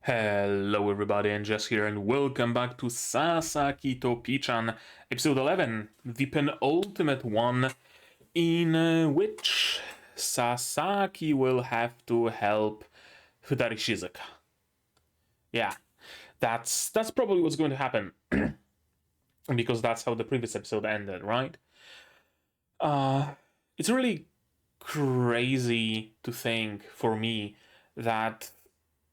Hello everybody, and Jess here, and welcome back to Sasaki to Pii-chan, episode 11, the penultimate one, in which Sasaki will have to help Futari Shizuka. Yeah, that's probably what's going to happen, because that's how the previous episode ended, right? It's really crazy to think, for me, that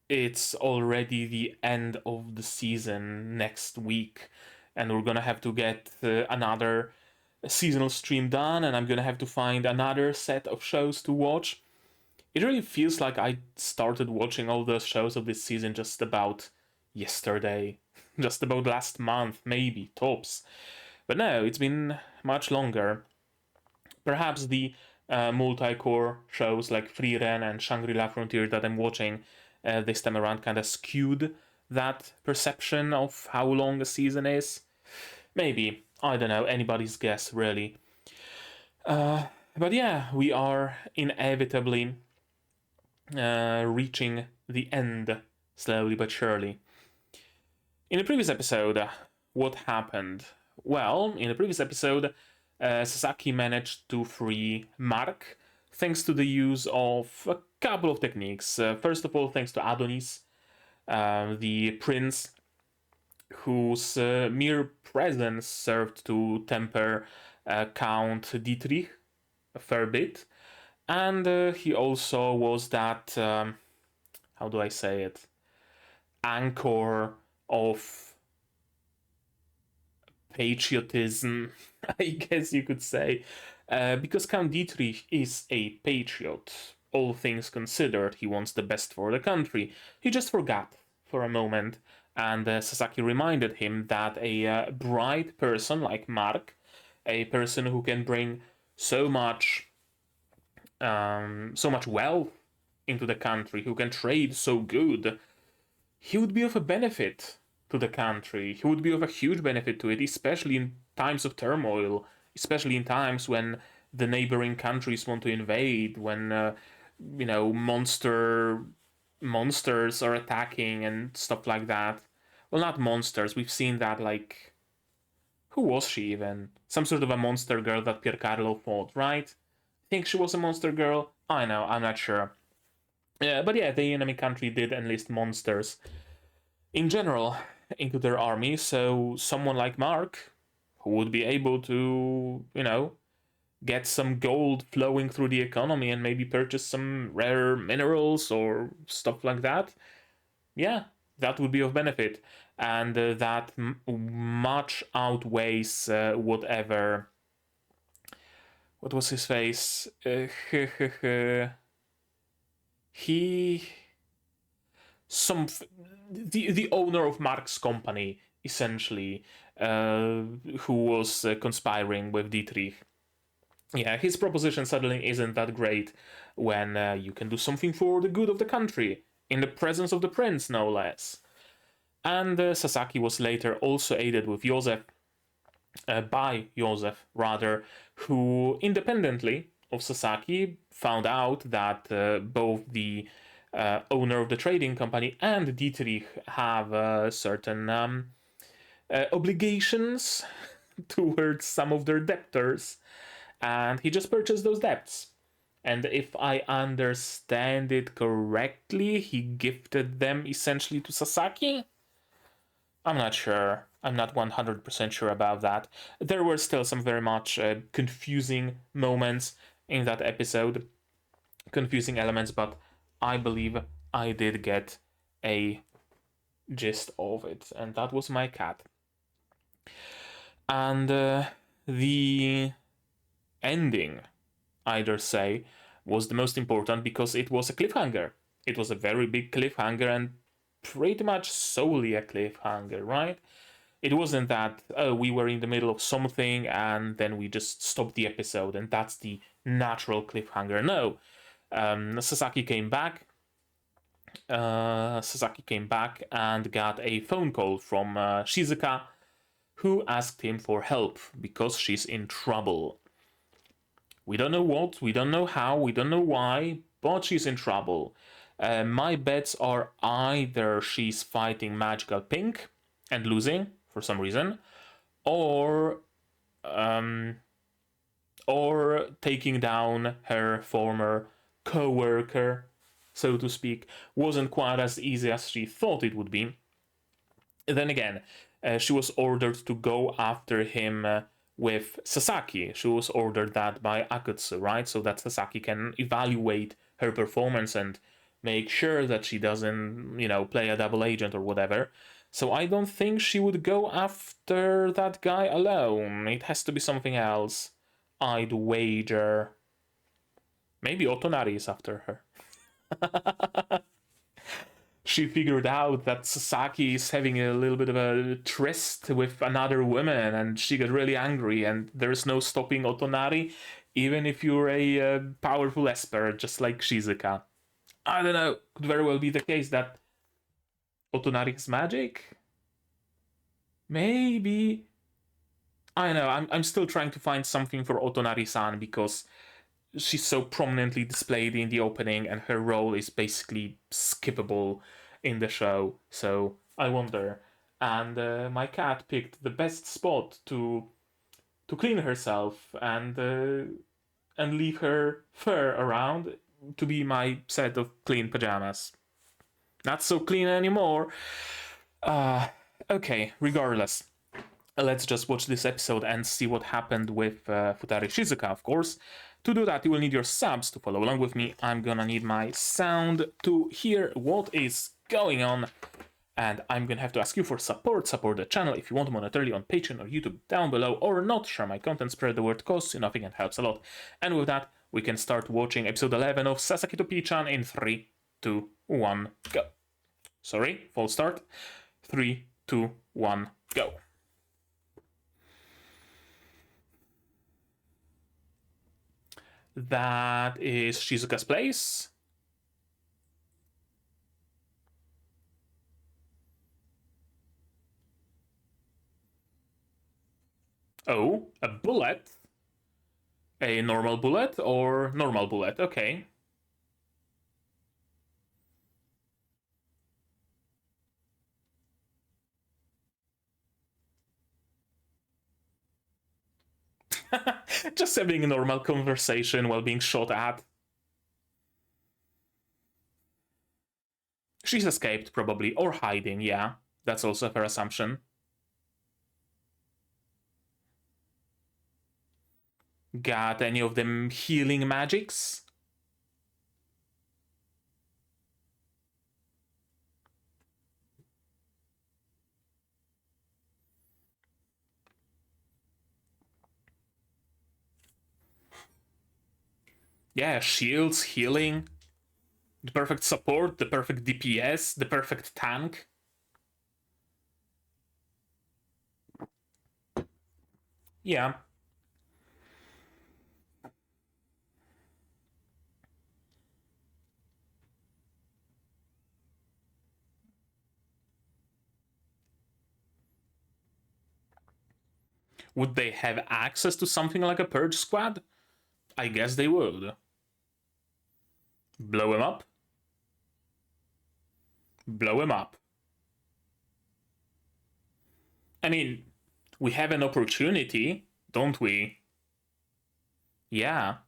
it's already the end of the season next week, and we're gonna have to get another seasonal stream done, and I'm gonna have to find another set of shows to watch. It really feels like I started watching all the shows of this season just about yesterday, just about last month, maybe, tops. But no, it's been much longer. Perhaps the multi-core shows like Frieren and Shangri-La Frontier that I'm watching this time around kind of skewed that perception of how long a season is. Maybe. I don't know. Anybody's guess, really. But yeah, we are inevitably reaching the end, slowly but surely. In the previous episode, what happened? Well, in the previous episode, Sasaki managed to free Mark thanks to the use of a couple of techniques. First of all, thanks to Adonis, the prince, whose mere presence served to temper Count Dietrich a fair bit. And he also was that, how do I say it, anchor of patriotism, I guess you could say, because Count Dietrich is a patriot. All things considered, he wants the best for the country. He just forgot for a moment, and Sasaki reminded him that a bright person like Mark, a person who can bring so much wealth into the country, who can trade so good, he would be of a benefit to the country. He would be of a huge benefit to it, especially in times of turmoil, especially in times when the neighboring countries want to invade, when monsters are attacking and stuff like that. Well, not monsters. We've seen that, like, who was she even? Some sort of a monster girl that Piercarlo fought, right? I think she was a monster girl. I know, I'm not sure. Yeah, but yeah, the enemy country did enlist monsters in general into their army, so someone like Mark, who would be able to, get some gold flowing through the economy and maybe purchase some rare minerals or stuff like that, yeah, that would be of benefit. And that much outweighs whatever. What was his face? He. The owner of Mark's company, essentially, who was conspiring with Dietrich. Yeah, his proposition suddenly isn't that great when you can do something for the good of the country, in the presence of the prince, no less. And Sasaki was later also aided with by Joseph, rather, who independently of Sasaki found out that both the owner of the trading company and Dietrich have certain obligations towards some of their debtors, and he just purchased those debts. And if I understand it correctly, he gifted them essentially to Sasaki? I'm not sure. I'm not 100% sure about that. There were still some very much confusing moments in that episode, confusing elements, but I believe I did get a gist of it, and that was my cat. And the ending, I dare say, was the most important because it was a cliffhanger. It was a very big cliffhanger and pretty much solely a cliffhanger, right? It wasn't that, oh, we were in the middle of something and then we just stopped the episode and that's the natural cliffhanger. No. Sasaki came back. Sasaki came back and got a phone call from Shizuka, who asked him for help because she's in trouble. We don't know what, we don't know how, we don't know why, but she's in trouble. My bets are either she's fighting Magical Pink and losing for some reason, or taking down her former co-worker, so to speak. Wasn't quite as easy as she thought it would be. Then again, she was ordered to go after him with Sasaki. She was ordered that by Akutsu, right? So that Sasaki can evaluate her performance and make sure that she doesn't, play a double agent or whatever. So I don't think she would go after that guy alone. It has to be something else. I'd wager. Maybe Otonari is after her. She figured out that Sasaki is having a little bit of a tryst with another woman, and she got really angry, and there's no stopping Otonari, even if you're a powerful Esper, just like Shizuka. I don't know, could very well be the case that Otonari is magic? Maybe. I don't know, I'm still trying to find something for Otonari-san, because she's so prominently displayed in the opening, and her role is basically skippable in the show. So I wonder. And my cat picked the best spot to clean herself and leave her fur around to be my set of clean pajamas. Not so clean anymore. Okay, regardless. Let's just watch this episode and see what happened with Futari Shizuka, of course. To do that, you will need your subs to follow along with me. I'm gonna need my sound to hear what is going on. And I'm gonna have to ask you for support. Support the channel if you want monetarily on Patreon or YouTube down below, or not. Share my content, spread the word, costs you nothing and helps a lot. And with that, we can start watching episode 11 of Sasaki to Pii-chan in 3, 2, 1, go. Sorry, false start. 3, 2, 1, go. That is Shizuka's place. Oh, a bullet? A normal bullet or normal bullet? Okay. Just having a normal conversation while being shot at. She's escaped, probably, or hiding, yeah. That's also a fair assumption. Got any of them healing magics? Yeah, shields, healing, the perfect support, the perfect DPS, the perfect tank. Yeah. Would they have access to something like a purge squad? I guess they would. Blow him up. Blow him up. I mean, we have an opportunity, don't we? Yeah.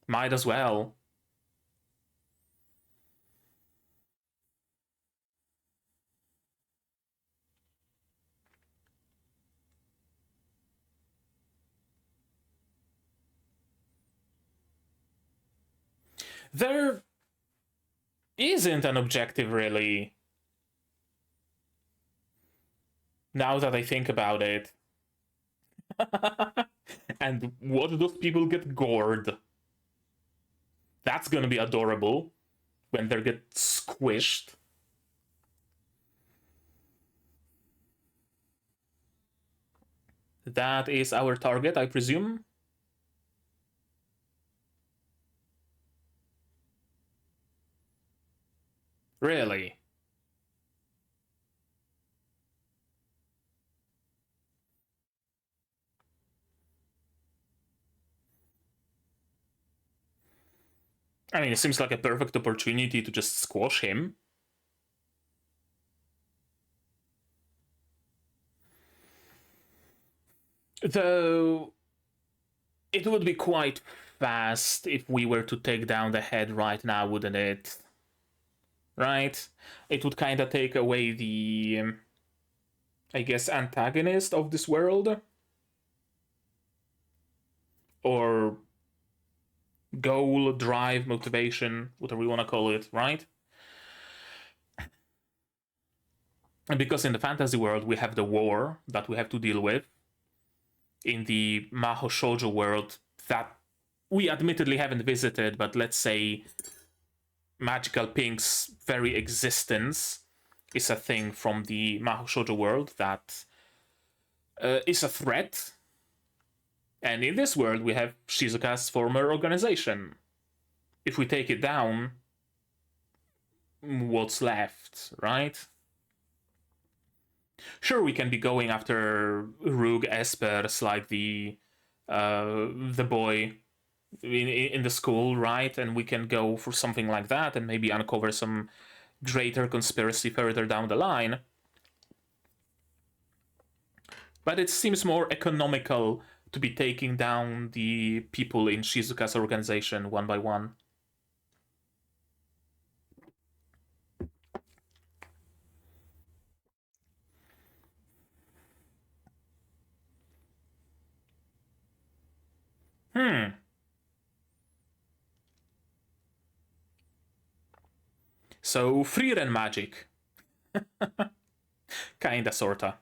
Might as well. There isn't an objective, really. Now that I think about it. And what do those people get gored? That's gonna be adorable when they get squished. That is our target, I presume. Really? I mean, it seems like a perfect opportunity to just squash him. Though it would be quite fast if we were to take down the head right now, wouldn't it? Right? It would kind of take away the, I guess, antagonist of this world. Or goal, drive, motivation, whatever you want to call it, right? And because in the fantasy world we have the war that we have to deal with, in the Maho Shoujo world that we admittedly haven't visited, but let's say Magical Pink's very existence is a thing from the Maho Shoujo world that is a threat. And in this world, we have Shizuka's former organization. If we take it down, what's left, right? Sure, we can be going after Rouge espers like the boy in the school, right? And we can go for something like that and maybe uncover some greater conspiracy further down the line. But it seems more economical to be taking down the people in Shizuka's organization one by one. So, Frieren magic. Kinda, sorta.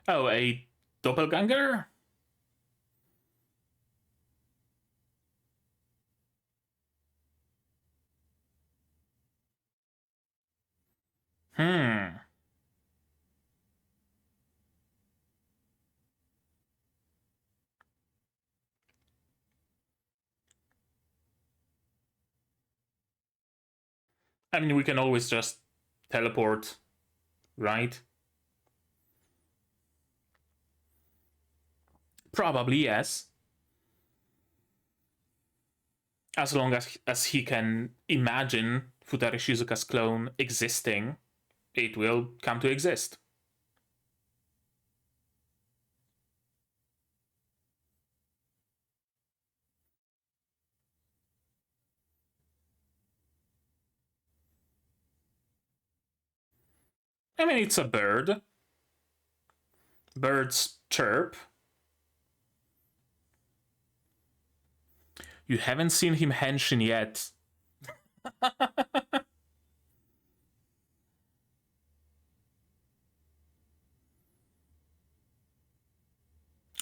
Oh, a doppelganger? Hmm. I mean, we can always just teleport, right? Probably, yes. As long as he can imagine Futari Shizuka's clone existing, it will come to exist. I mean, it's a bird. Birds chirp. You haven't seen him henshin yet.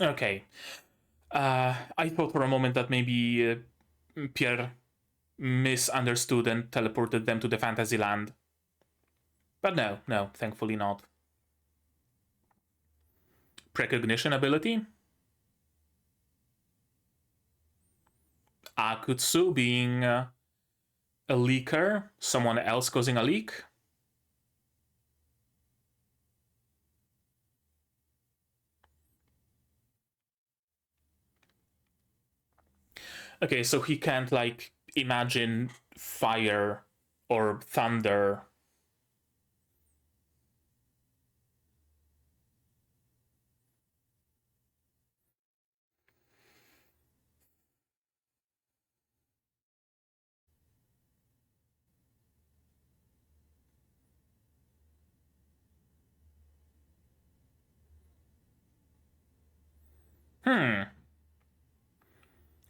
Okay. I thought for a moment that maybe Pierre misunderstood and teleported them to the fantasy land. But no, thankfully not. Precognition ability? Akutsu being a leaker, someone else causing a leak. Okay, so he can't like imagine fire or thunder.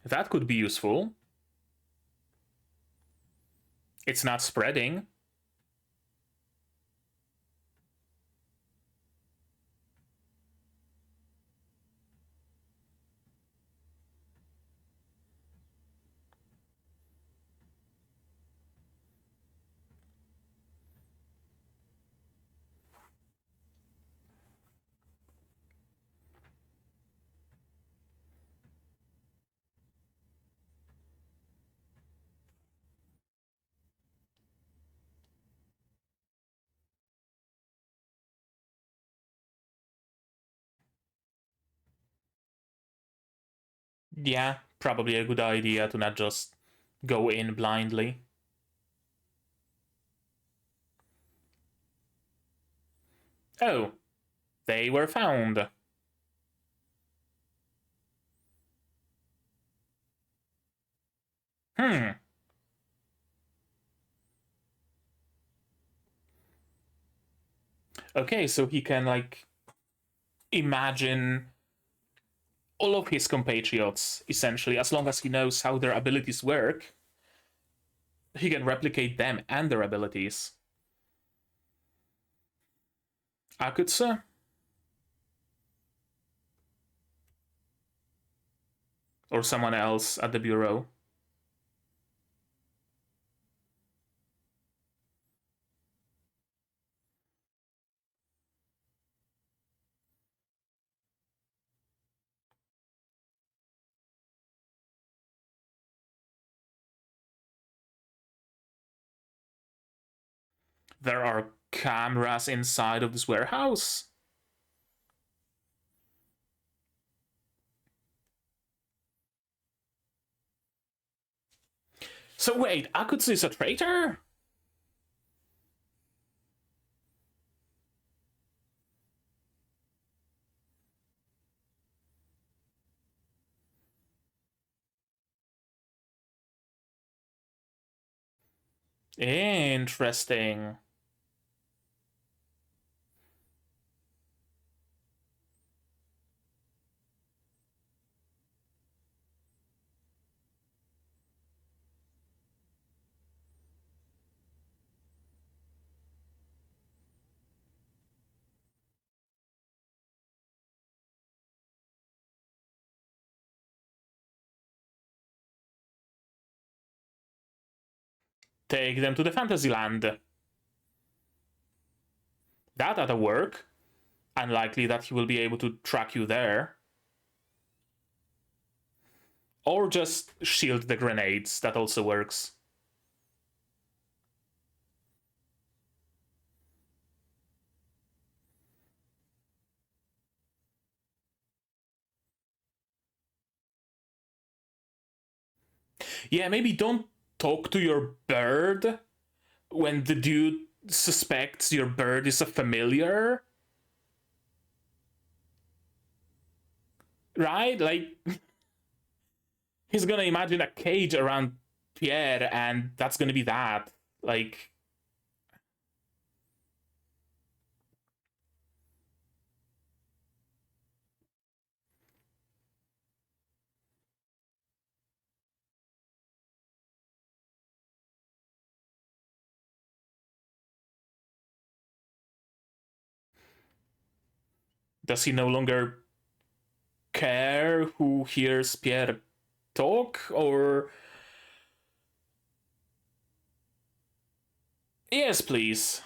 That could be useful. It's not spreading. Yeah, probably a good idea to not just go in blindly. Oh, they were found. Hmm. Okay, so he can, like, imagine all of his compatriots, essentially, as long as he knows how their abilities work, he can replicate them and their abilities. Akutsu? Or someone else at the bureau? There are cameras inside of this warehouse. So wait, Akutsu is a traitor? Interesting. Take them to the Fantasyland. That ought to work. Unlikely that he will be able to track you there. Or just shield the grenades, that also works. Yeah, maybe don't talk to your bird when the dude suspects your bird is a familiar. Right? Like, he's gonna imagine a cage around Pierre, and that's gonna be that. Like, does he no longer care who hears Pierre talk? Or. Yes, please.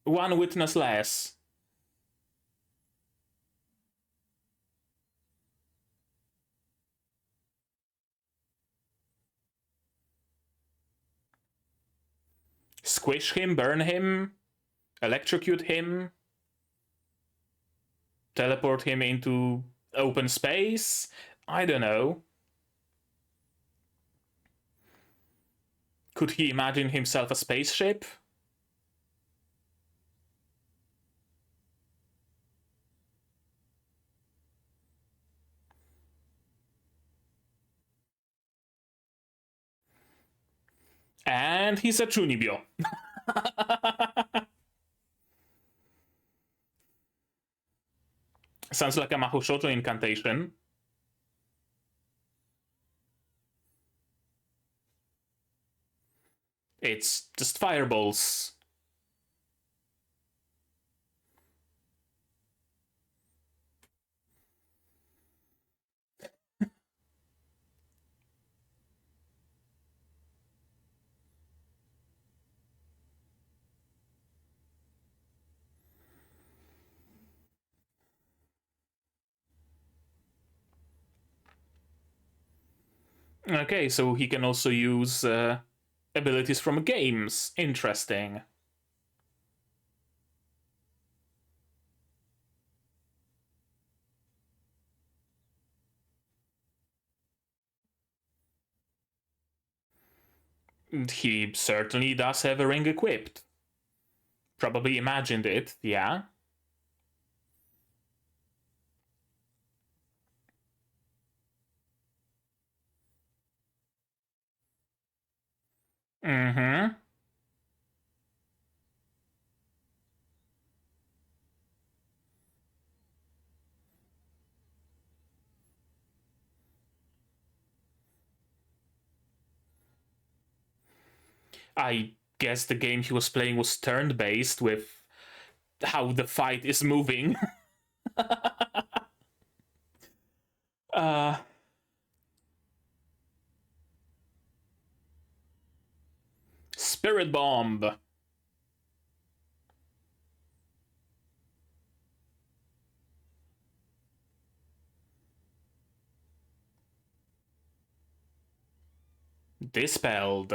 One witness less. Squish him, burn him, electrocute him, teleport him into open space. I don't know. Could he imagine himself a spaceship? And he's a Chunibyo. Sounds like a Mahoshoto incantation. It's just fireballs. Okay, so he can also use abilities from games. Interesting. He certainly does have a ring equipped. Probably imagined it, yeah. Mm-hmm. I guess the game he was playing was turn-based with how the fight is moving. uh, Spirit Bomb. Dispelled.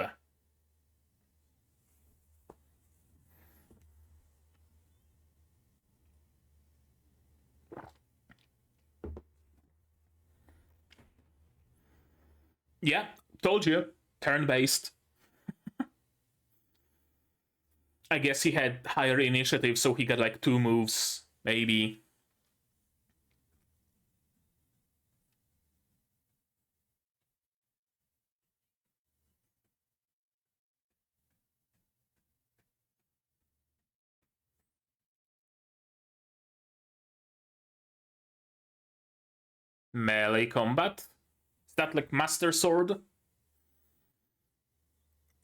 Yeah, told you. Turn-based. I guess he had higher initiative, so he got like 2 moves, maybe. Melee combat? Is that like Master Sword?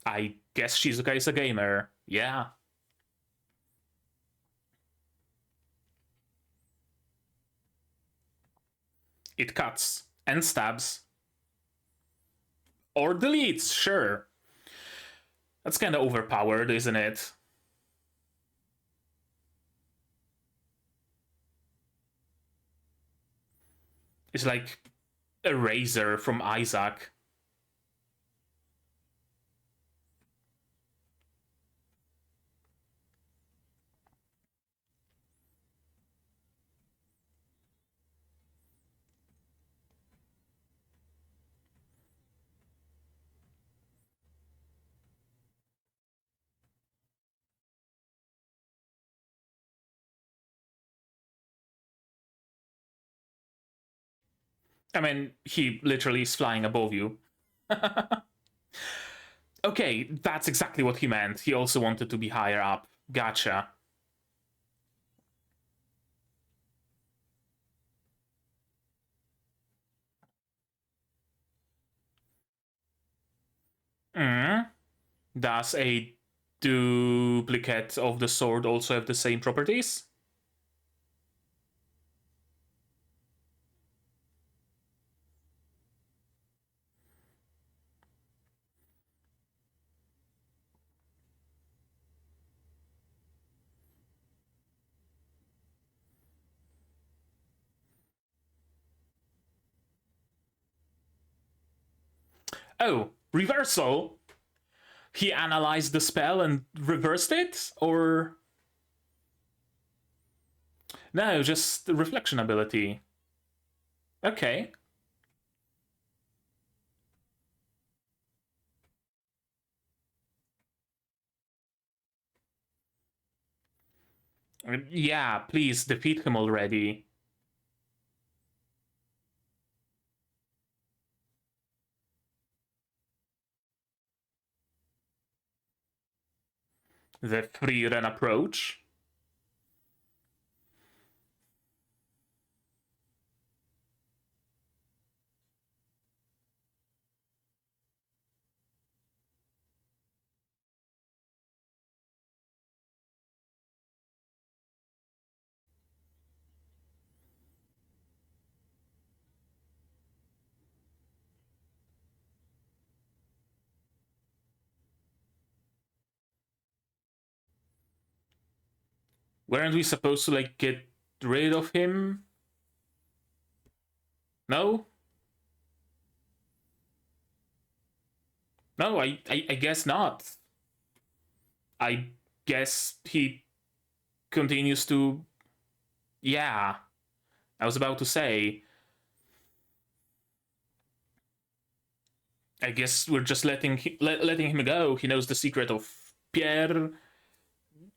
I guess Shizuka is a gamer. Yeah. It cuts and stabs. Or deletes, sure. That's kind of overpowered, isn't it? It's like a razor from Isaac. I mean, he literally is flying above you. Okay, that's exactly what he meant. He also wanted to be higher up. Gotcha. Mm. Does a duplicate of the sword also have the same properties? Oh, reversal? He analyzed the spell and reversed it? Or. No, just reflection ability. Okay. Yeah, please defeat him already. The Frieren approach. Weren't we supposed to, like, get rid of him? No? No, I guess not. I guess he continues to. Yeah, I was about to say. I guess we're just letting him go. He knows the secret of Pierre.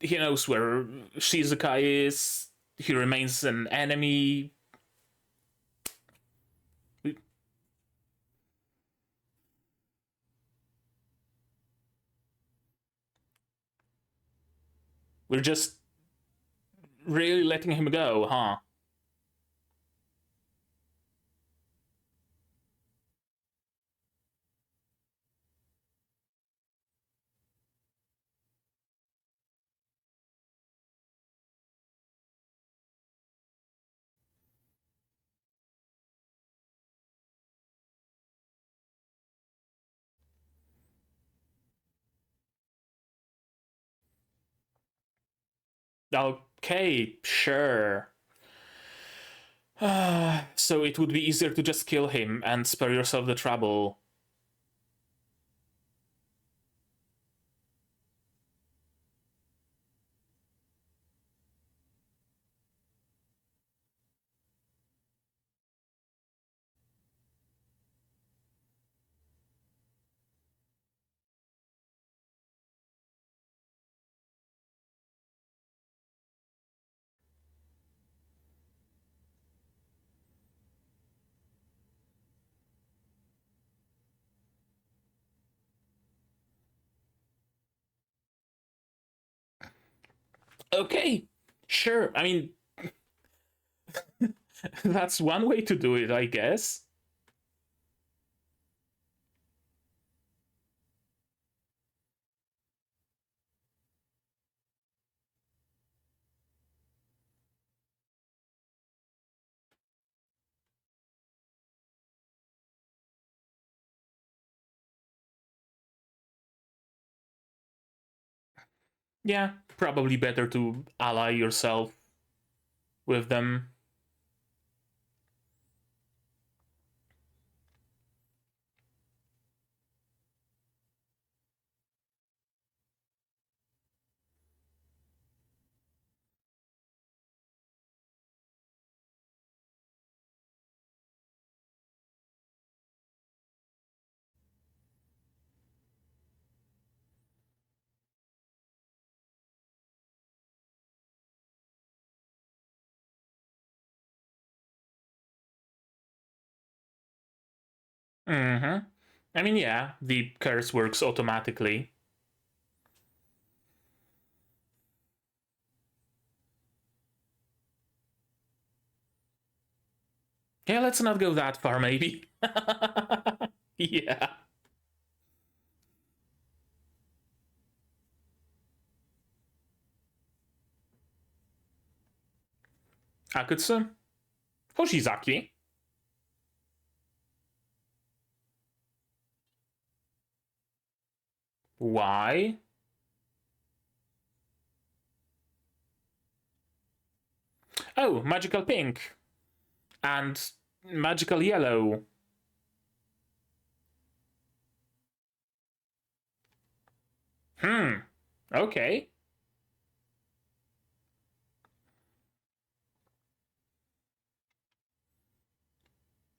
He knows where Shizuka is. He remains an enemy. We're just really letting him go, huh? Okay, sure. So it would be easier to just kill him and spare yourself the trouble. Okay, sure. I mean, that's one way to do it, I guess. Yeah, probably better to ally yourself with them. Mm-hmm. I mean, yeah, the curse works automatically. Yeah, let's not go that far, maybe. Yeah. Akutsu? Hoshizaki? Why? Oh, magical pink. And magical yellow. Hmm. Okay.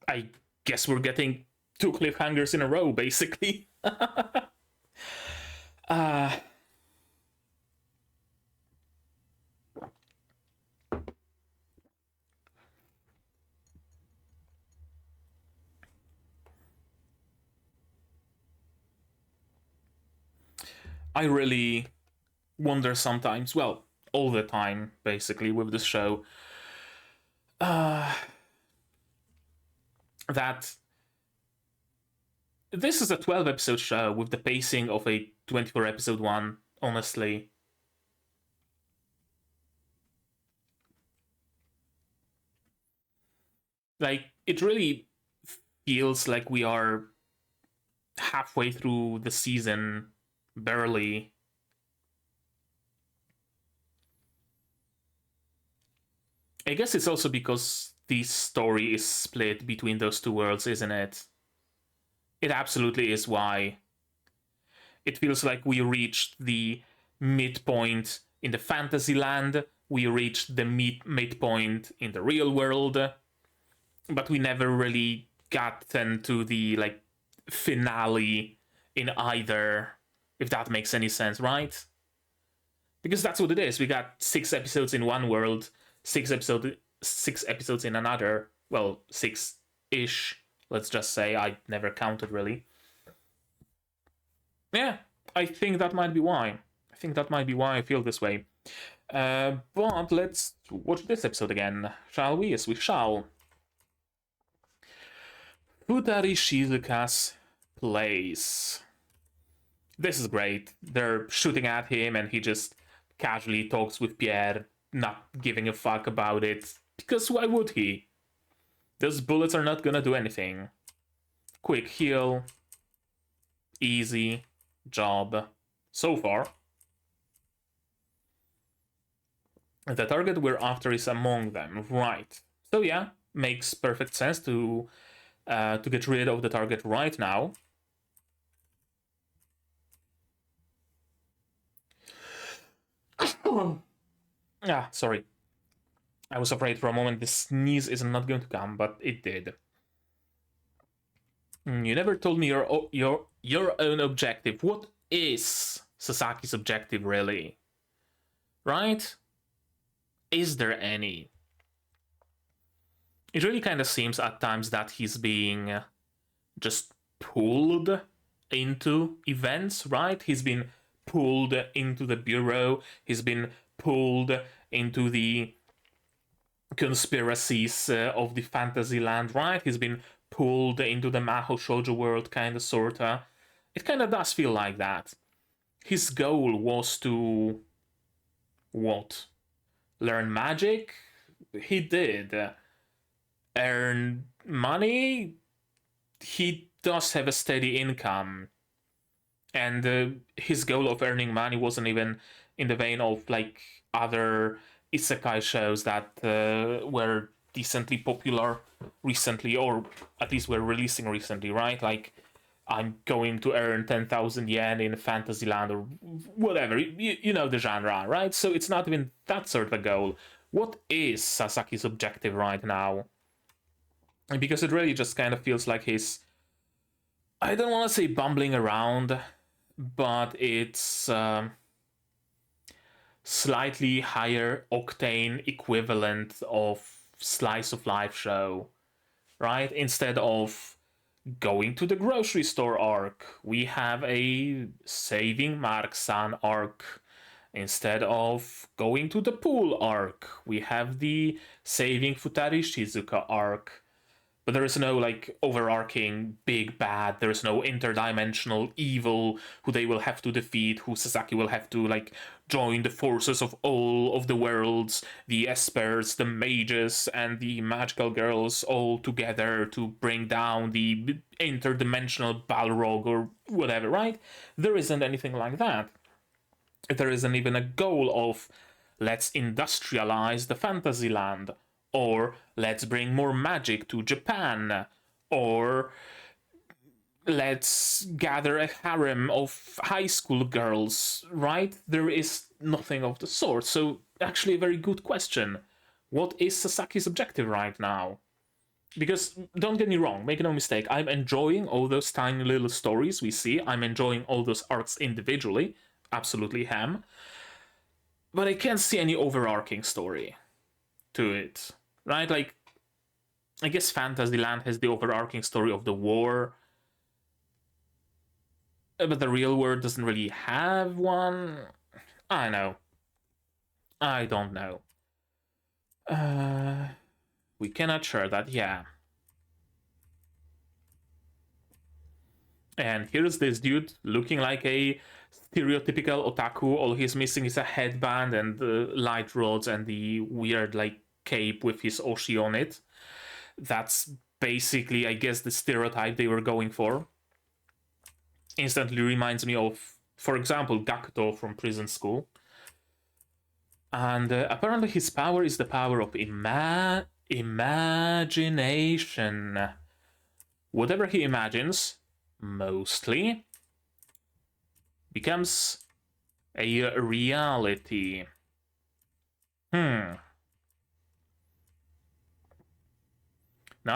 I guess we're getting two cliffhangers in a row, basically. uh, I really wonder sometimes, well, all the time, basically, with this show, uh, that this is a 12 episode show with the pacing of a 24 episode one, honestly. Like, it really feels like we are halfway through the season, barely. I guess it's also because the story is split between those two worlds, isn't it? It absolutely is why. It feels like we reached the midpoint in the fantasy land, we reached the midpoint in the real world, but we never really got into the like finale in either, if that makes any sense, right? Because that's what it is. We got 6 episodes in one world, 6 episodes in another. Well, 6-ish. Let's just say. I never counted really. Yeah, I think that might be why. I feel this way. But let's watch this episode again, shall we? Yes, we shall. Futari Shizuka's place. This is great. They're shooting at him and he just casually talks with Pierre, not giving a fuck about it. Because why would he? Those bullets are not gonna do anything. Quick heal. Easy job. So far. The target we're after is among them. Right. So yeah, makes perfect sense to get rid of the target right now. Ah, sorry. I was afraid for a moment the sneeze is not going to come, but it did. You never told me your own objective. What is Sasaki's objective, really? Right? Is there any? It really kind of seems at times that he's being just pulled into events, right? He's been pulled into the bureau. He's been pulled into the conspiracies of the fantasy land, right? He's been pulled into the Majo shoujo world, kind of, sorta. It kind of does feel like that. His goal was to... what? Learn magic? He did. Earn money? He does have a steady income. And his goal of earning money wasn't even in the vein of, like, other isekai shows that were decently popular recently, or at least were releasing recently, right? Like, I'm going to earn 10,000 yen in Fantasyland or whatever. You know the genre, right? So it's not even that sort of goal. What is Sasaki's objective right now? Because it really just kind of feels like he's... I don't want to say bumbling around, but it's slightly higher octane equivalent of slice of life show, right? Instead of going to the grocery store arc, we have a saving Mark-san arc. Instead of going to the pool arc, we have the saving Futari Shizuka arc. But there is no, like, overarching big bad. There is no interdimensional evil who they will have to defeat, who Sasaki will have to, like, join the forces of all of the worlds, the espers, the mages, and the magical girls all together to bring down the interdimensional Balrog or whatever, right? There isn't anything like that. There isn't even a goal of let's industrialize the fantasy land, or let's bring more magic to Japan, or let's gather a harem of high school girls, right? There is nothing of the sort. So actually a very good question. What is Sasaki's objective right now? Because don't get me wrong, make no mistake, I'm enjoying all those tiny little stories we see. I'm enjoying all those arcs individually. Absolutely ham. But I can't see any overarching story to it, right? Like, I guess Fantasyland has the overarching story of the war, but the real world doesn't really have one. I know. I don't know. We cannot share that, yeah. And here's this dude looking like a stereotypical otaku. All he's missing is a headband and the light rods and the weird, like, cape with his oshi on it. That's basically, I guess, the stereotype they were going for. Instantly reminds me of, for example, Gakuto from Prison School. And apparently his power is the power of imagination. Whatever he imagines, mostly, becomes a reality. Now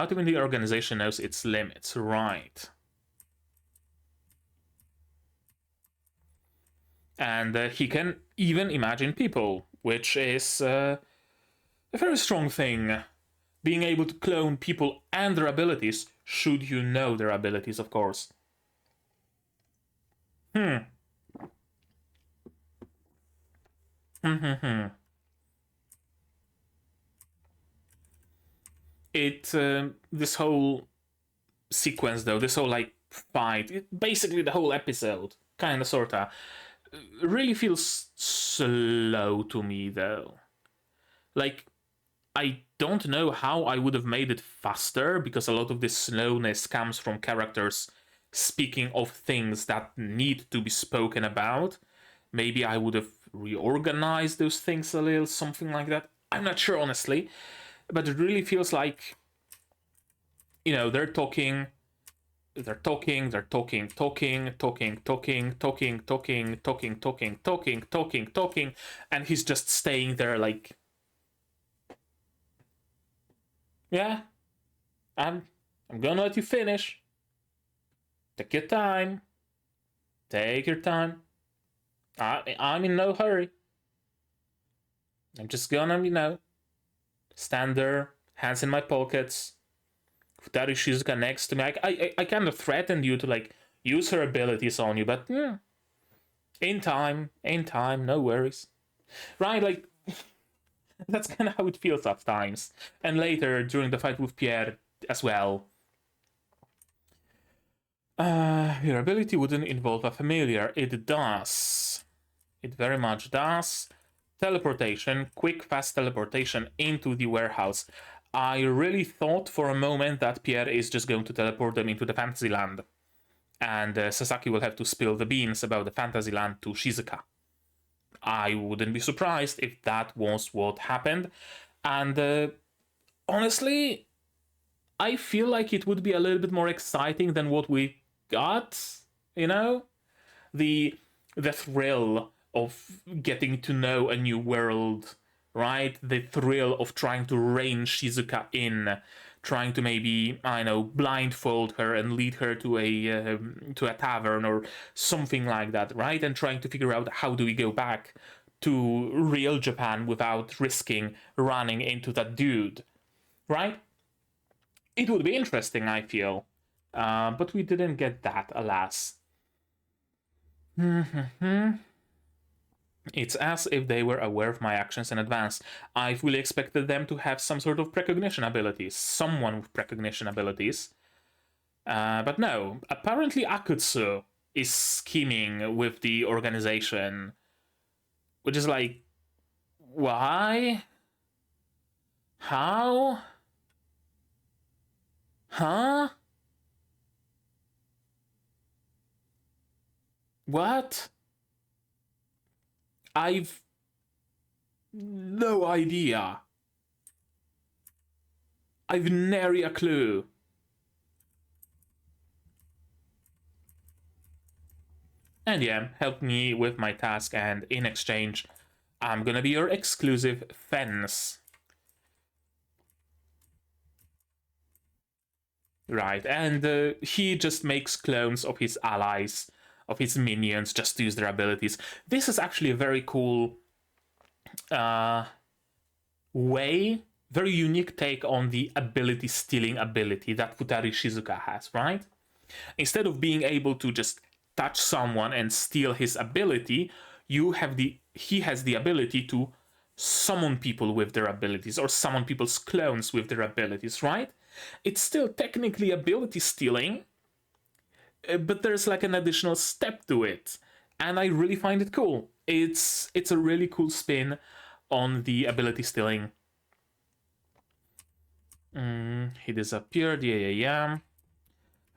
even the organization knows its limits, right? And he can even imagine people, which is a very strong thing. Being able to clone people and their abilities, should you know their abilities, of course. This whole sequence, though, this whole like fight, basically the whole episode, kind of sorta, really feels slow to me, though. Like, I don't know how I would have made it faster, because a lot of this slowness comes from characters speaking of things that need to be spoken about. Maybe I would have reorganized those things a little, something like that. I'm not sure, honestly. But it really feels like, they're talking, they're talking, they're talking, talking, talking, talking, talking, talking, talking, talking, talking, talking, talking, and he's just staying there like, yeah, I'm gonna let you finish. Take your time. Take your time. I'm in no hurry. I'm just gonna, stand there, hands in my pockets. Futari Shizuka next to me. I kind of threatened you to like use her abilities on you, but yeah, in time, no worries. Right, like that's kind of how it feels at times. And later during the fight with Pierre as well. Your ability wouldn't involve a familiar. It does. It very much does. Teleportation, quick, fast teleportation into the warehouse. I really thought for a moment that Pierre is just going to teleport them into the fantasy land. And Sasaki will have to spill the beans about the fantasy land to Shizuka. I wouldn't be surprised if that was what happened. And honestly, I feel like it would be a little bit more exciting than what we got, The thrill of getting to know a new world, right? The thrill of trying to rein Shizuka in, trying to maybe, I know, blindfold her and lead her to a tavern or something like that, right? And trying to figure out how do we go back to real Japan without risking running into that dude, right? It would be interesting, I feel. But we didn't get that, alas. It's as if they were aware of my actions in advance. I fully expected them to have some sort of precognition abilities, someone with precognition abilities. But no, apparently Akutsu is scheming with the organization, which is like, why? How? Huh? What? I've no idea. I've nary a clue. And yeah, help me with my task, and in exchange, I'm gonna be your exclusive fence. Right, and he just makes clones of his allies, of his minions, just to use their abilities. This is actually a very cool way, very unique take on the ability stealing ability that Futari Shizuka has, right? Instead of being able to just touch someone and steal his ability, he has the ability to summon people with their abilities or summon people's clones with their abilities, right? It's still technically ability stealing, but there's like an additional step to it, and I really find it cool. It's a really cool spin on the ability stealing. He disappeared. Yeah.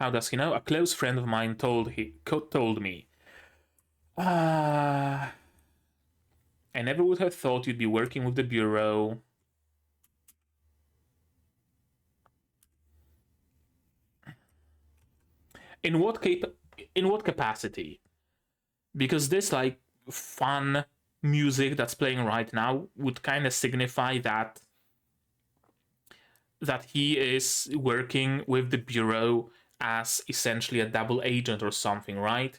How does he know? A close friend of mine told me. I never would have thought you'd be working with the Bureau. In what capacity? Because this like fun music that's playing right now would kind of signify that he is working with the Bureau as essentially a double agent or something, right?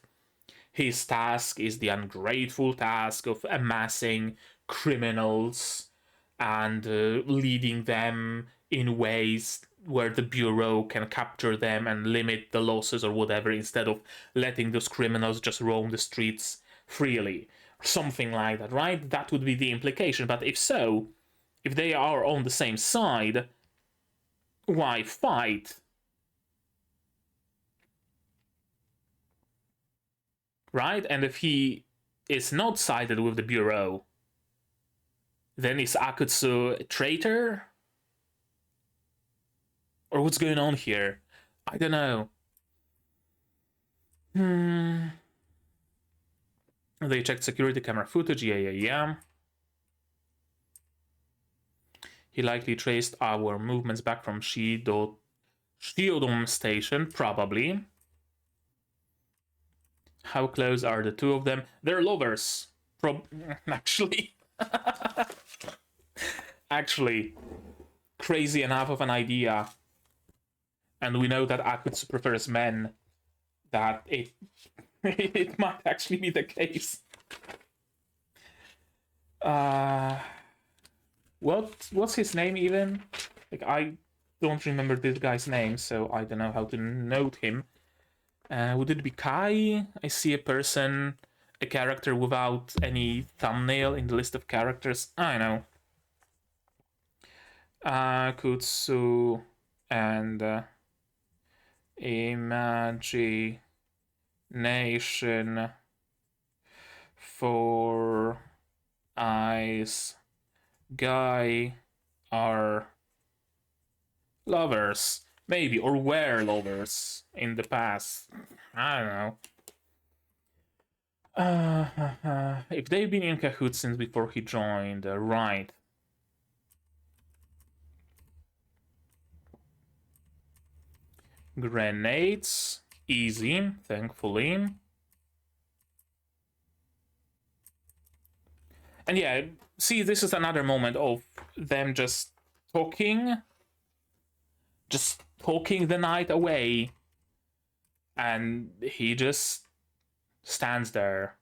his task is the ungrateful task of amassing criminals and leading them in ways where the Bureau can capture them and limit the losses or whatever, instead of letting those criminals just roam the streets freely. Something like that, right? That would be the implication. But if so, if they are on the same side, why fight? Right? And if he is not sided with the Bureau, then is Akutsu a traitor? Or what's going on here? I don't know. They checked security camera footage. Yeah. He likely traced our movements back from Shiodome station, probably. How close are the two of them? They're lovers. Actually. Actually. Crazy enough of an idea. And we know that Akutsu prefers men. That it it might actually be the case. What's his name even? Like, I don't remember this guy's name, so I don't know how to note him. Would it be Kai? I see a character without any thumbnail in the list of characters. I know. Kutsu and Imagination for Eyes Guy are lovers. Maybe, or were lovers in the past. I don't know. If they've been in cahoots since before he joined, right. Grenades. Easy, thankfully. And yeah, see, this is another moment of them just talking the night away, and he just stands there.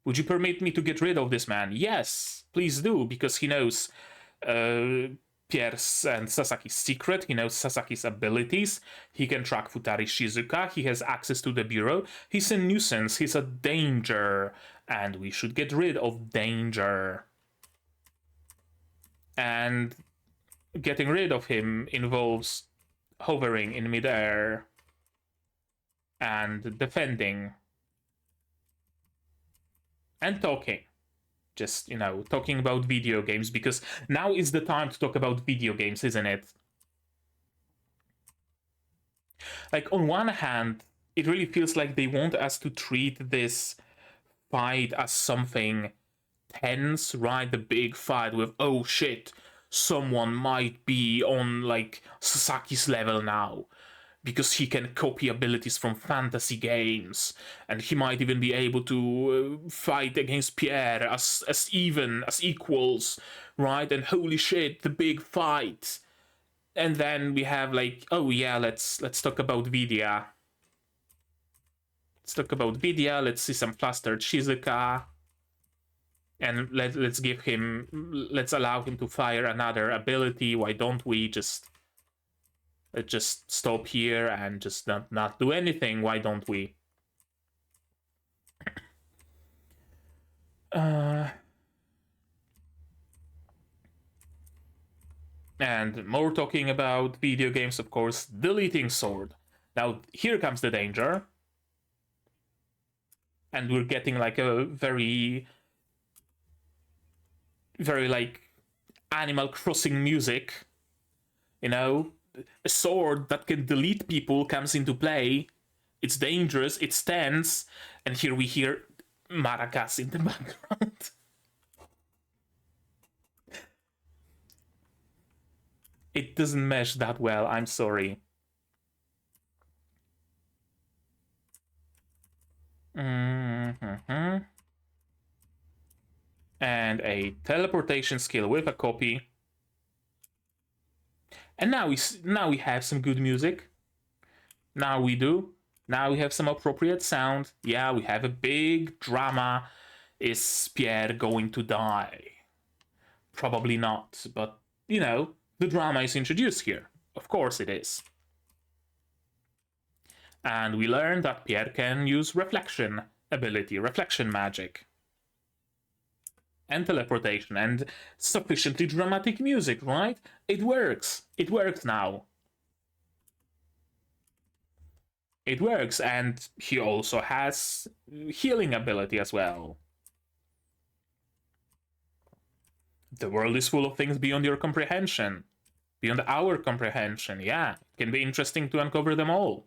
Would you permit me to get rid of this man? Yes, please do, because he knows Pierre's and Sasaki's secret. He knows Sasaki's abilities. He can track Futari Shizuka. He has access to the Bureau. He's a nuisance. He's a danger, and we should get rid of danger. And getting rid of him involves hovering in midair and defending and talking. Just, talking about video games, because now is the time to talk about video games, isn't it? Like, on one hand, it really feels like they want us to treat this fight as something tense, right? The big fight with, oh shit, someone might be on, like, Sasaki's level now, because he can copy abilities from fantasy games, and he might even be able to fight against Pierre as equals, right? And holy shit, the big fight. And then we have, like, oh yeah, let's talk about Vidya. Let's talk about Vidya. Let's see some flustered Shizuka. And let's allow him to fire another ability. Why don't we just stop here and just not do anything? Why don't we? And more talking about video games, of course, deleting sword. Now, here comes the danger. And we're getting, like, a very like Animal Crossing music. A sword that can delete people comes into play. It's dangerous, it's tense, and here we hear maracas in the background. It doesn't mesh that well, I'm sorry. And a teleportation skill with a copy. And now we have some good music. Now we do. Now we have some appropriate sound. Yeah, we have a big drama. Is Pierre going to die? Probably not, but, you know, the drama is introduced here. Of course it is. And we learn that Pierre can use reflection ability, reflection magic. And teleportation, and sufficiently dramatic music, right? It works. It works now. It works, and he also has healing ability as well. The world is full of things beyond your comprehension. Beyond our comprehension, yeah. It can be interesting to uncover them all.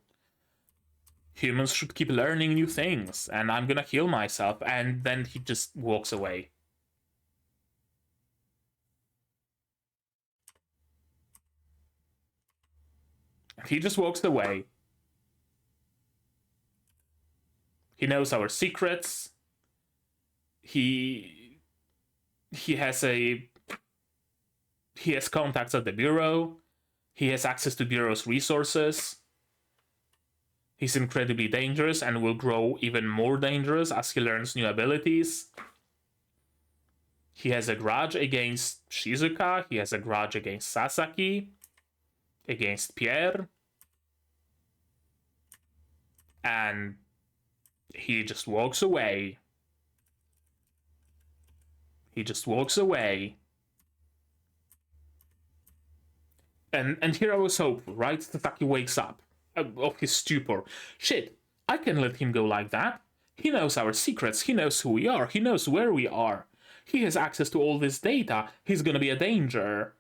Humans should keep learning new things, and I'm gonna heal myself, and then he just walks away. He just walks away. He knows our secrets. He has contacts at the bureau. He has access to bureau's resources. He's incredibly dangerous and will grow even more dangerous as he learns new abilities. He has a grudge against Shizuka. He has a grudge against Sasaki. Against Pierre. And he just walks away. He just walks away. And here I was hopeful, right? Tataki wakes up of his stupor. Shit, I can let him go like that. He knows our secrets. He knows who we are. He knows where we are. He has access to all this data. He's gonna be a danger.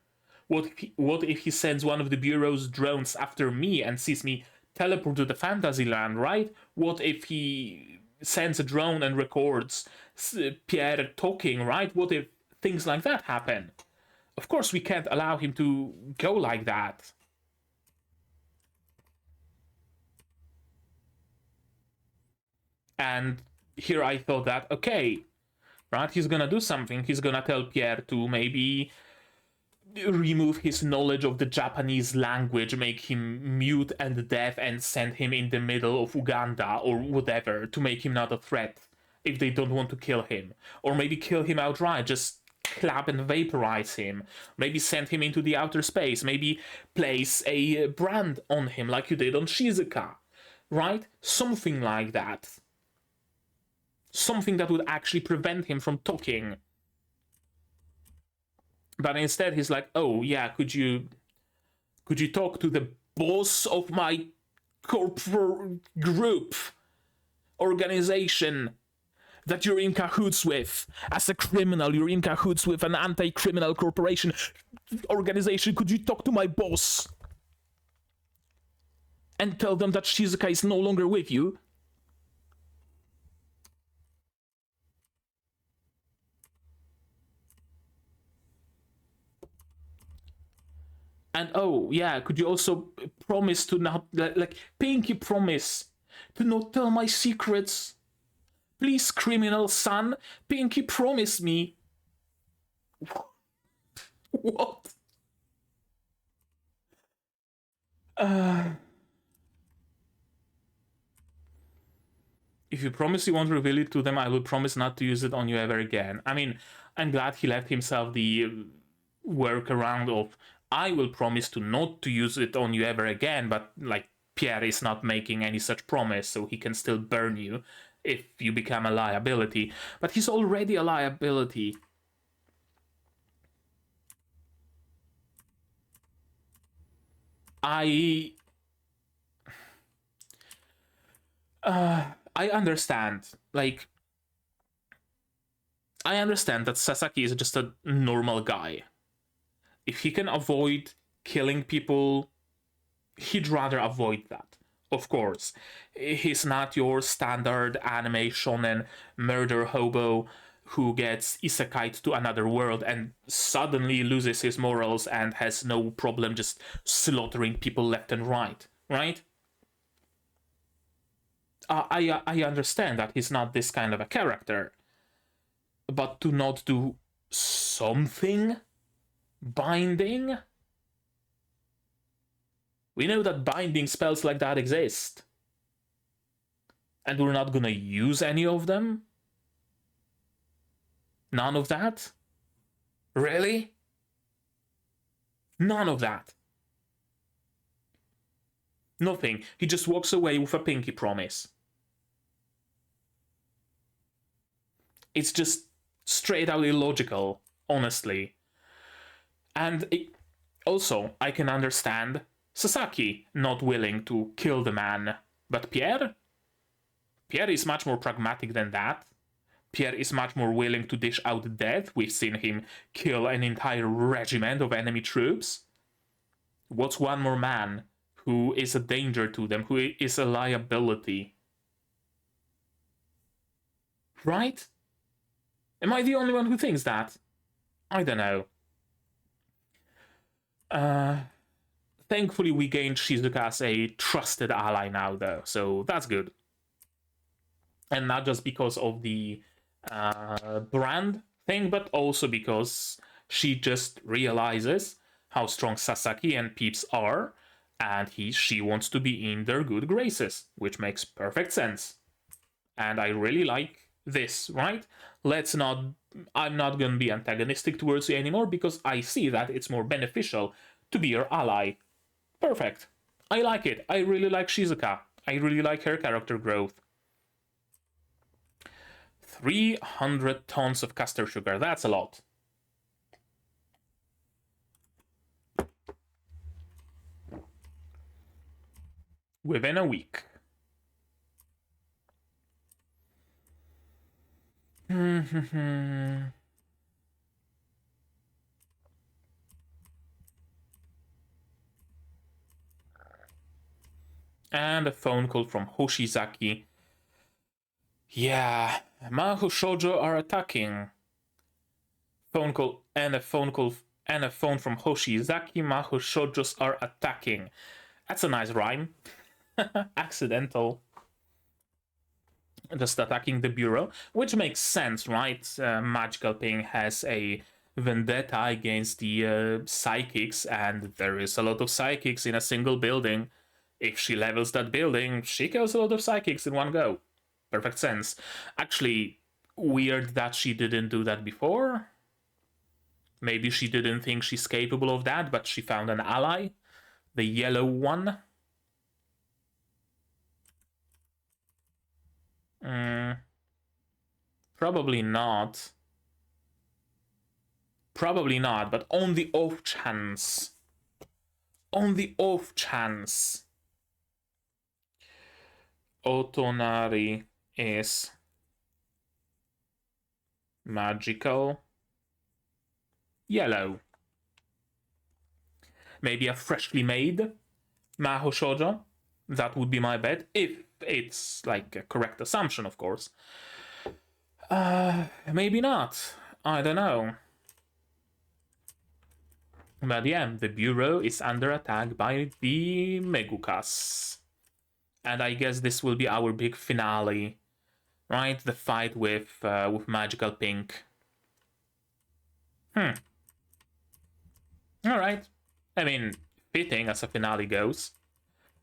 What if he sends one of the Bureau's drones after me and sees me teleport to the fantasy land, right? What if he sends a drone and records Pierre talking, right? What if things like that happen? Of course, we can't allow him to go like that. And here I thought that, okay, right, he's gonna do something. He's gonna tell Pierre to maybe remove his knowledge of the Japanese language, make him mute and deaf, and send him in the middle of Uganda or whatever to make him not a threat if they don't want to kill him. Or maybe kill him outright, just clap and vaporize him. Maybe send him into the outer space. Maybe place a brand on him like you did on Shizuka. Right? Something like that. Something that would actually prevent him from talking. But instead he's like, oh yeah, could you talk to the boss of my corporate group, organization that you're in cahoots with? As a criminal, you're in cahoots with an anti-criminal corporation organization. Could you talk to my boss and tell them that Shizuka is no longer with you? And oh yeah, could you also promise to not, like pinky promise to not tell my secrets? Please, criminal son, pinky promise me. What? If you promise you won't reveal it to them, I will promise not to use it on you ever again. I mean, I'm glad he left himself the workaround of, I will promise to not to use it on you ever again, but like Pierre is not making any such promise, so he can still burn you if you become a liability. But he's already a liability. I understand. Like, I understand that Sasaki is just a normal guy. If he can avoid killing people, he'd rather avoid that. Of course. He's not your standard anime shonen murder hobo who gets isekai'd to another world and suddenly loses his morals and has no problem just slaughtering people left and right, right? I understand that he's not this kind of a character, but to not do something binding? We know that binding spells like that exist. And we're not gonna use any of them? None of that? Really? None of that. Nothing. He just walks away with a pinky promise. It's just straight out illogical, honestly. And also, I can understand Sasaki not willing to kill the man. But Pierre? Pierre is much more pragmatic than that. Pierre is much more willing to dish out death. We've seen him kill an entire regiment of enemy troops. What's one more man who is a danger to them, who is a liability? Right? Am I the only one who thinks that? I don't know. Thankfully, we gained Shizuka as a trusted ally now, though, so that's good. And not just because of the brand thing, but also because she just realizes how strong Sasaki and Peeps are, and she wants to be in their good graces, which makes perfect sense. And I really like this, right? I'm not gonna be antagonistic towards you anymore because I see that it's more beneficial to be your ally. Perfect. I like it. I really like Shizuka. I really like her character growth. 300 tons of castor sugar. That's a lot. Within a week. And a phone call from Hoshizaki. Yeah, Maho Shoujo are attacking. Phone call and a phone call and a phone from Hoshizaki. Maho Shoujos are attacking. That's a nice rhyme. Accidental. Just attacking the bureau, which makes sense, right? Magical Ping has a vendetta against the psychics, and there is a lot of psychics in a single building. If she levels that building, she kills a lot of psychics in one go. Perfect sense. Actually, weird that she didn't do that before. Maybe she didn't think she's capable of that, but she found an ally. The yellow one. Probably not. Probably not, but on the off chance. On the off chance. Otonari is magical yellow. Maybe a freshly made Maho Shoujo. That would be my bet, if it's like a correct assumption, of course. Maybe not. I don't know. But yeah, the bureau is under attack by the Megukas. And I guess this will be our big finale, right? The fight with Magical Pink. All right. I mean, fitting as a finale goes.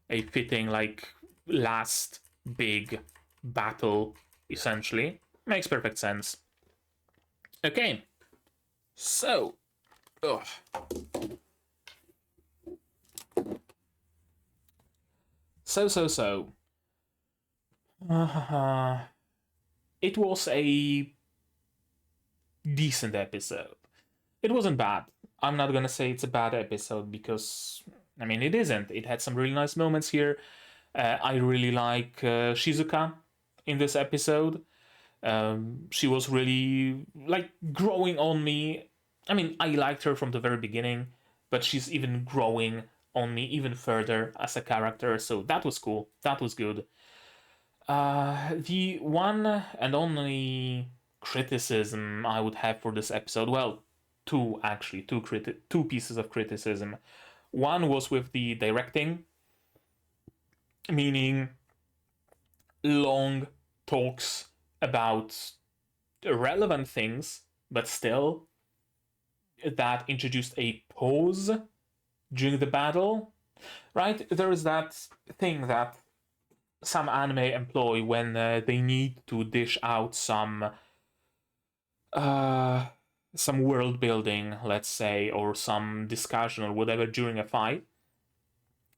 A fitting, like, last big battle, essentially. Makes perfect sense. Okay. So. Ugh. So. It was a decent episode. It wasn't bad. I'm not gonna say it's a bad episode because, I mean, it isn't. It had some really nice moments here. I really like Shizuka in this episode. She was really, like, growing on me. I mean, I liked her from the very beginning, but she's even growing on me even further as a character, so that was cool. That was good. The one and only criticism I would have for this episode, well, two actually, two pieces of criticism. One was with the directing, meaning long talks about relevant things, but still that introduced a pause during the battle, right? There is that thing that some anime employ when they need to dish out uh, some world building, let's say, or some discussion or whatever during a fight.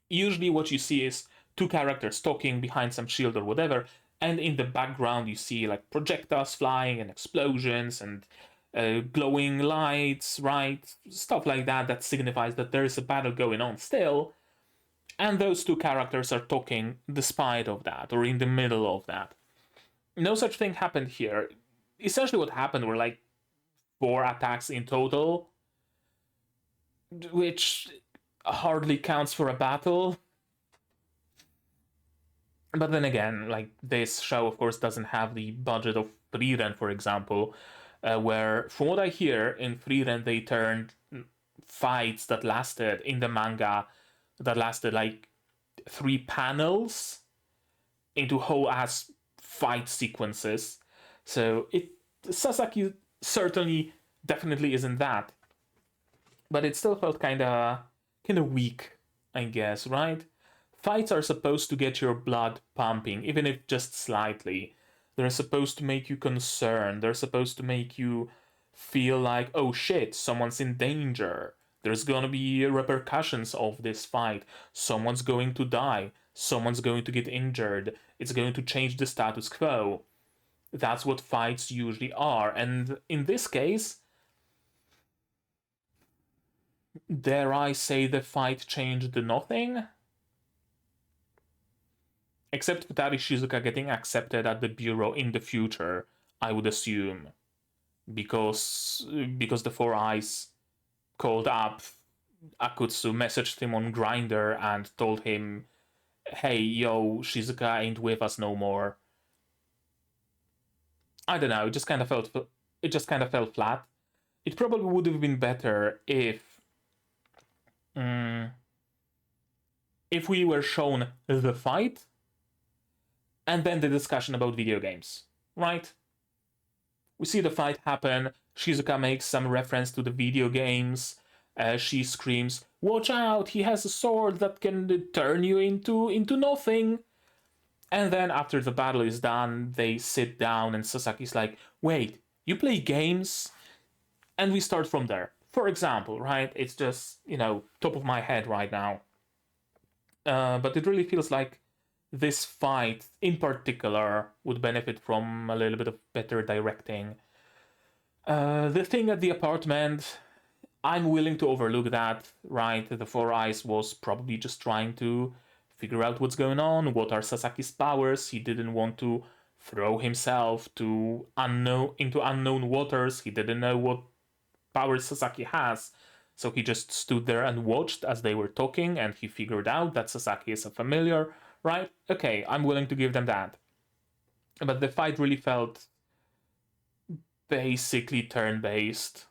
Usually, what you see is two characters talking behind some shield or whatever, and in the background you see like projectiles flying and explosions and glowing lights, right? Stuff like that that signifies that there is a battle going on still, and those two characters are talking despite of that or in the middle of that. No such thing happened here. Essentially, what happened were like 4 attacks in total, which hardly counts for a battle. But then again, like this show, of course, doesn't have the budget of Frieren, for example, where, from what I hear, in Frieren they turned fights that lasted in the manga that lasted like 3 panels into whole ass fight sequences. So Sasaki certainly definitely isn't that, but it still felt kind of weak, I guess, right? Fights are supposed to get your blood pumping, even if just slightly. They're supposed to make you concerned. They're supposed to make you feel like, oh shit, someone's in danger. There's gonna be repercussions of this fight. Someone's going to die. Someone's going to get injured. It's going to change the status quo. That's what fights usually are. And in this case, dare I say the fight changed nothing? Except Futari Shizuka getting accepted at the bureau in the future, I would assume. Because the Four Eyes called up Akutsu, messaged him on Grindr and told him, hey, yo, Shizuka ain't with us no more. I don't know, it just kind of fell flat. It probably would have been better if we were shown the fight and then the discussion about video games, right? We see the fight happen, Shizuka makes some reference to the video games, she screams, watch out, he has a sword that can turn you into nothing. And then after the battle is done, they sit down and Sasaki's like, wait, you play games? And we start from there. For example, right? It's just, top of my head right now. But it really feels like this fight in particular would benefit from a little bit of better directing. The thing at the apartment, I'm willing to overlook that, right? The Four Eyes was probably just trying to figure out what's going on, what are Sasaki's powers. He didn't want to throw himself into unknown waters. He didn't know what powers Sasaki has. So he just stood there and watched as they were talking, and he figured out that Sasaki is a familiar, right? Okay, I'm willing to give them that. But the fight really felt basically turn-based.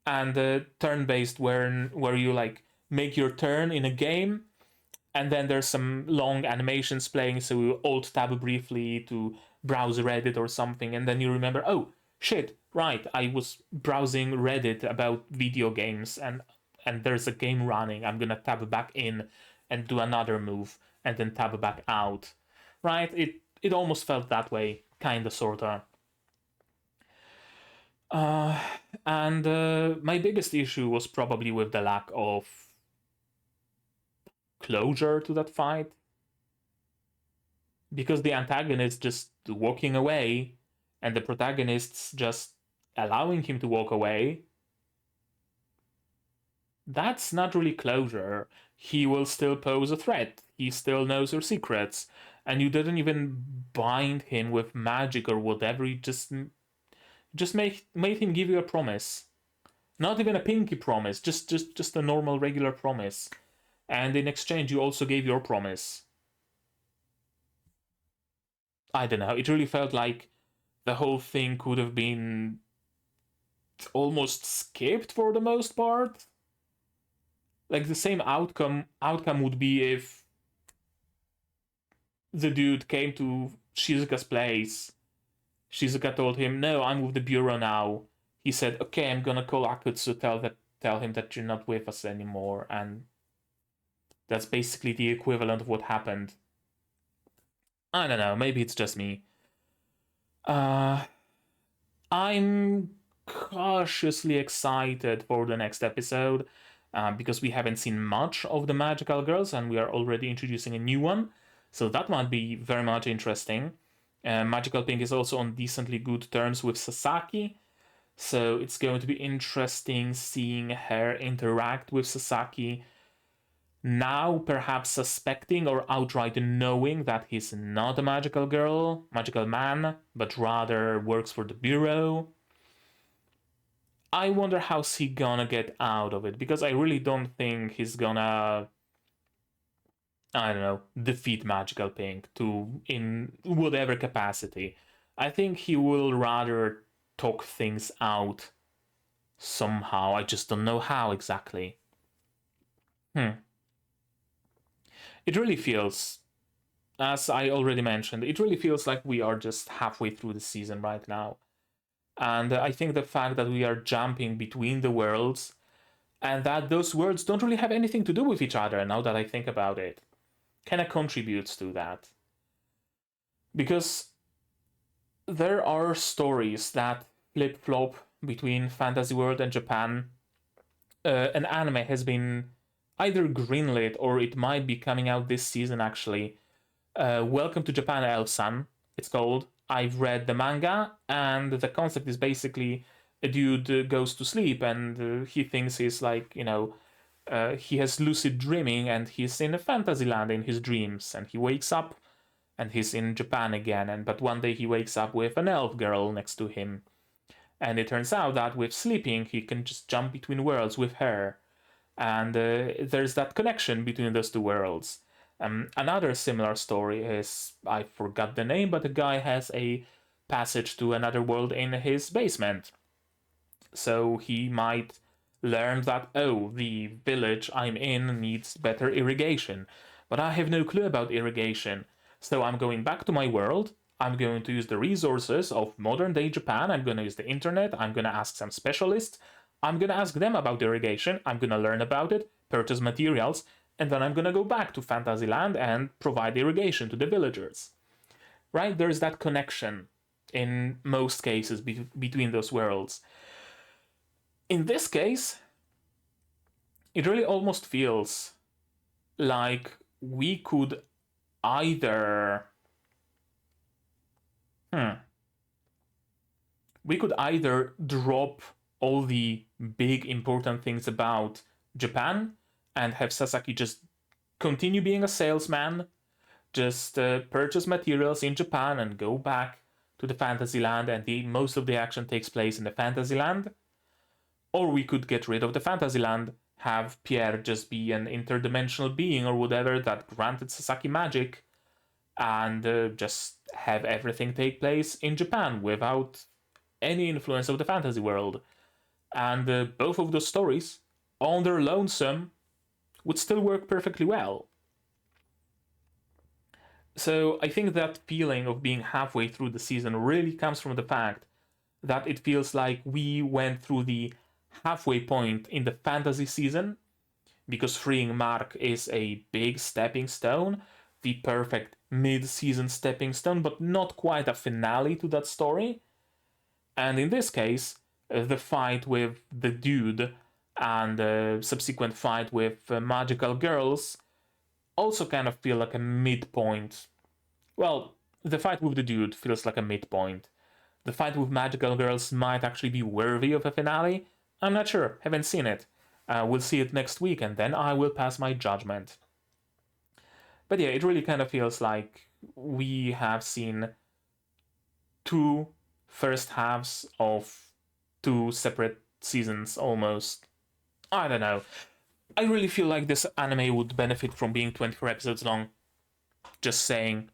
And turn-based where you like make your turn in a game, and then there's some long animations playing, so you alt tab briefly to browse Reddit or something, and then you remember, oh shit, right, I was browsing Reddit about video games, and there's a game running. I'm gonna tab back in and do another move, and then tab back out, right? It almost felt that way, kinda, sorta. And my biggest issue was probably with the lack of closure to that fight, because the antagonist just walking away and the protagonist's just allowing him to walk away, that's not really closure. He will still pose a threat. He still knows your secrets, and you didn't even bind him with magic or whatever. You just made him give you a promise. Not even a pinky promise, just a normal regular promise. And in exchange you also gave your promise. I don't know, it really felt like the whole thing could have been almost skipped for the most part. Like the same outcome would be if the dude came to Shizuka's place. Shizuka told him, no, I'm with the bureau now. He said, okay, I'm gonna call Akutsu, tell him that you're not with us anymore, and That's basically the equivalent of what happened. I don't know, maybe it's just me. I'm cautiously excited for the next episode because we haven't seen much of the magical girls and we are already introducing a new one. So that might be very much interesting. Magical Pink is also on decently good terms with Sasaki. So it's going to be interesting seeing her interact with Sasaki. Now perhaps suspecting or outright knowing that he's not a magical man, but rather works for the Bureau. I wonder how's he gonna get out of it, because I really don't think he's gonna, I don't know, defeat Magical Pink in whatever capacity. I think he will rather talk things out somehow. I just don't know how exactly. It really feels, as I already mentioned, it really feels like we are just halfway through the season right now. And I think the fact that we are jumping between the worlds and that those worlds don't really have anything to do with each other, now that I think about it, kind of contributes to that. Because there are stories that flip-flop between fantasy world and Japan. An anime has been either greenlit or it might be coming out this season actually. Welcome to Japan, Elsan, it's called. I've read the manga, and the concept is basically a dude goes to sleep and he thinks he's like, he has lucid dreaming and he's in a fantasy land in his dreams, and he wakes up and he's in Japan again, but one day he wakes up with an elf girl next to him. And it turns out that with sleeping, he can just jump between worlds with her. And there's that connection between those two worlds. Another similar story is, I forgot the name, but the guy has a passage to another world in his basement. So he might learn that, oh, the village I'm in needs better irrigation. But I have no clue about irrigation. So I'm going back to my world. I'm going to use the resources of modern day Japan. I'm going to use the internet. I'm going to ask some specialists. I'm going to ask them about irrigation. I'm going to learn about it, purchase materials, and then I'm going to go back to Fantasyland and provide irrigation to the villagers. Right? There's that connection in most cases between those worlds. In this case, it really almost feels like we could either drop all the big important things about Japan and have Sasaki just continue being a salesman, just purchase materials in Japan and go back to the Fantasyland, and most of the action takes place in the Fantasyland. Or we could get rid of the Fantasyland, have Pierre just be an interdimensional being or whatever that granted Sasaki magic, and just have everything take place in Japan without any influence of the fantasy world. And both of those stories, on their lonesome, would still work perfectly well. So I think that feeling of being halfway through the season really comes from the fact that it feels like we went through the halfway point in the fantasy season, because freeing Mark is a big stepping stone, the perfect mid-season stepping stone, but not quite a finale to that story. And in this case, the fight with the dude and the subsequent fight with magical girls also kind of feel like a midpoint. Well, the fight with the dude feels like a midpoint. The fight with magical girls might actually be worthy of a finale. I'm not sure, haven't seen it. We'll see it next week, and then I will pass my judgment. But yeah, it really kind of feels like we have seen two first halves of two separate seasons almost. I don't know. I really feel like this anime would benefit from being 24 episodes long. Just saying.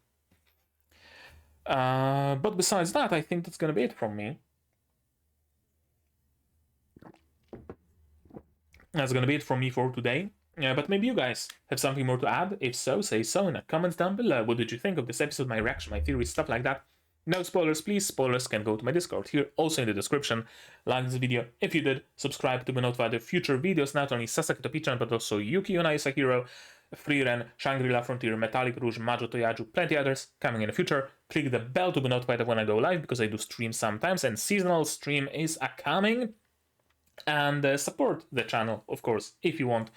But besides that, I think that's gonna be it from me. That's gonna be it from me for today. But maybe you guys have something more to add. If so, say so in the comments down below. What did you think of this episode, my reaction, my theories, stuff like that? No spoilers, please. Spoilers can go to my Discord here, also in the description. Like this video if you did. Subscribe to be notified of future videos, not only Sasaki to Pii-chan, but also Yuuki, Yuuna is a hero. Frieren, Shangri-La Frontier, Metallic, Rouge, Majo to Yajuu, plenty others coming in the future. Click the bell to be notified when I go live, because I do stream sometimes, and seasonal stream is coming. And support the channel, of course, if you want,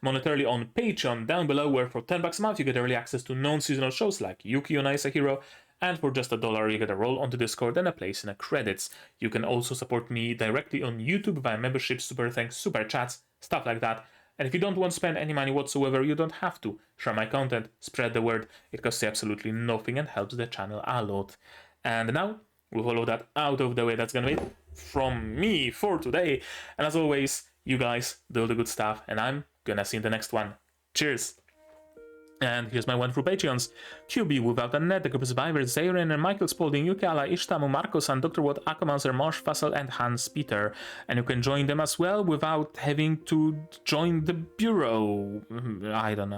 monetarily on Pii-chan down below, where for $10 a month you get early access to non-seasonal shows like Yuuki, Yuuna is a hero, and for just $1 you get a role onto Discord and a place in the credits. You can also support me directly on YouTube via membership, super thanks, super chats, stuff like that. And if you don't want to spend any money whatsoever, you don't have to. Share my content, spread the word, it costs you absolutely nothing and helps the channel a lot. And now, with all of that out of the way, that's gonna be it from me for today. And as always, you guys do all the good stuff, and I'm gonna see you in the next one. Cheers! And here's my wonderful Patreons: QB Without a Net, The Group Survivors, Zayren and Michael Spalding, Yuki, Ishtamu, Marcos, and Dr. Watt, Akamancer, Marsh, Fassel, and Hans Peter. And you can join them as well without having to join the bureau. I don't know.